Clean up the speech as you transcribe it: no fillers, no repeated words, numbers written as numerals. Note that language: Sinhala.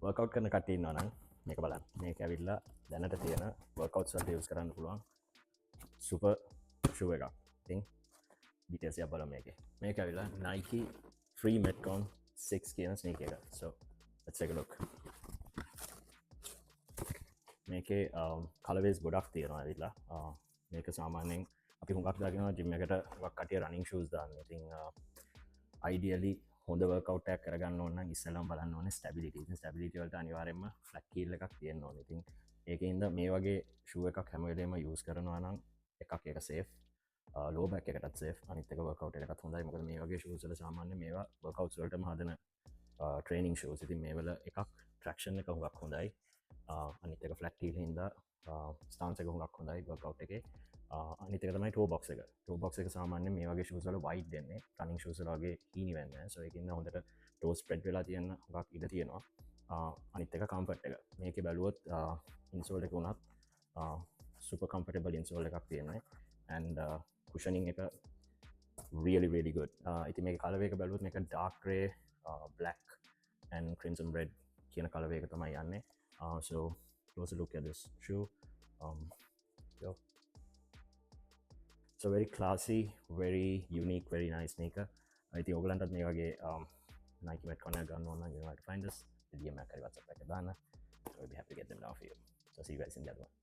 වර්කවට් කරන කට්ටිය ඉන්නවා නම් මේක බලන්න. මේක ඇවිල්ලා දැනට තියෙන වර්කවුට්ස් වලට යූස් කරන්න පුළුවන් සුපර් ෂූ එකක්. ඉතින් ඩීටේල්ස් එක බලමු මේකේ. මේක ඇවිල්ලා Nike Free Metcon 6 කියන ස්නීකර් එක. So let's take a look. මේකේ කලර්වේස් ගොඩක් තියෙනවා ඇවිල්ලා. මේක සාමාන්‍යයෙන් අපි හුඟක් දාගෙනවා ජිම් එකට හුඟක් කටිය රනින් ෂූස් දාන්න. ඉතින් ideally හොඳ වර්කවුට් එකක් කරගන්න ඕන නම් ඉස්සෙල්ලාම බලන්න ඕනේ ස්ටැබිලිටි. ඉතින් ස්ටැබිලිටි වලට අනිවාර්යයෙන්ම ෆ්ලැට් කීල් එකක් තියෙන්න ඕනේ. ඉතින් ඒකින්ද මේ වගේ ෂූ එකක් හැම වෙලේම යූස් කරනවා නම් එකක් ඒක සේෆ්. ලෝ බැක් එකටත් සේෆ්. අනිත් එක වර්කවුට් එකටත් හොඳයි. මොකද මේ වගේ ෂූස් වල සාමාන්‍යයෙන් මේවා වර්කවුට්ස් වලටම හදන ට්‍රේනින් ෂූස්. ඉතින් මේ වල එකක් ට්‍රැක්ෂන් එක හුඟක් හොඳයි. අනිත් එක ෆ්ලැට් කීල් හින්දා ස්ටාන්ස් එක හුඟක් හොඳයි වර්කවුට් එකේ. අනිත් එක තමයි ටෝ බොක්ස් එක. ටෝ බොක්ස් එක සාමාන්‍යයෙන් මේ වගේ ෂූස් වල වයිඩ් දෙන්නේ. රනින් ෂූස් වල වගේ හීනි වෙන්නේ නැහැ. සෝ ඒකින්ද හොඳට ටෝ ස්ප්‍රෙඩ් වෙලා තියෙන හුඟක් ඉඩ තියෙනවා. අනිත් එක කම්ෆර්ට් එක. මේකේ බැලුවොත් ඉන්සෝල් එක උනත් සුපර් කම්ෆර්ටබල් ඉන්සෝල් එකක් තියෙනවා. and cushioning එක really good. ඉතින් මේක colorway එක බැලුවොත් මේක dark grey, black and crimson red කියන colorway එක තමයි යන්නේ. So close a look at this shoe. Yo. So very classy, very unique, very nice sneaker. ඉතින් ඔයගලන්ටත් මේ වගේ Nike Metcon එක ගන්න ඕන නම් you know where to find us. DM එකක් හරි WhatsApp එකක් දාන්න. So we'll be happy to get them down for you. So see you guys in the other one.